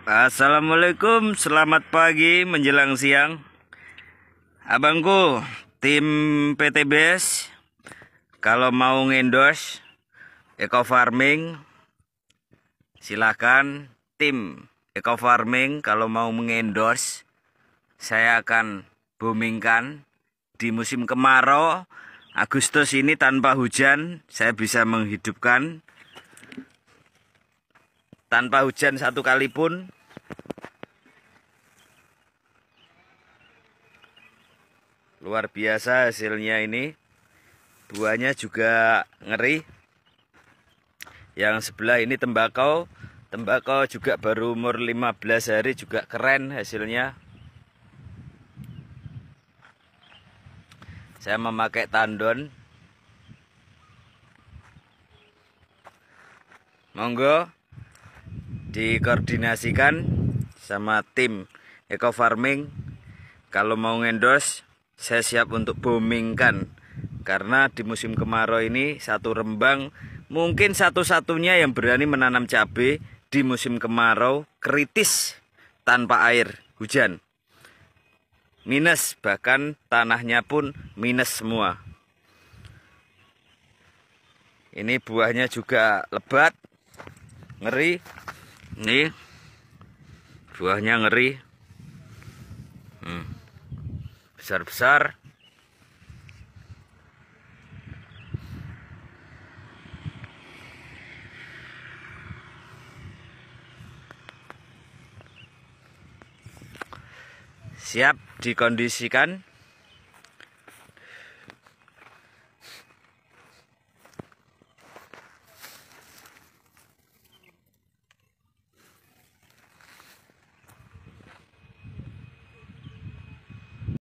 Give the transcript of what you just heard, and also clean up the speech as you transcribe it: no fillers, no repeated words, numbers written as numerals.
Assalamualaikum, selamat pagi menjelang siang. Abangku, tim PTBS, kalau mau ngendorse eco farming, silakan. Tim eco farming kalau mau mengendorse, saya akan boomingkan di musim kemarau. Agustus ini tanpa hujan, saya bisa menghidupkan. Tanpa hujan satu kali pun. Luar biasa hasilnya ini. Buahnya juga ngeri. Yang sebelah ini tembakau. Tembakau juga baru umur 15 hari, juga keren hasilnya. Saya memakai tandon. Monggo dikoordinasikan sama tim eco farming. Kalau mau ngendorse, saya siap untuk boomingkan. Karena di musim kemarau ini satu Rembang mungkin satu-satunya yang berani menanam cabai di musim kemarau kritis tanpa air hujan. Minus, bahkan tanahnya pun minus semua. Ini buahnya juga lebat, ngeri. Nih, buahnya ngeri. Besar-besar. Siap dikondisikan.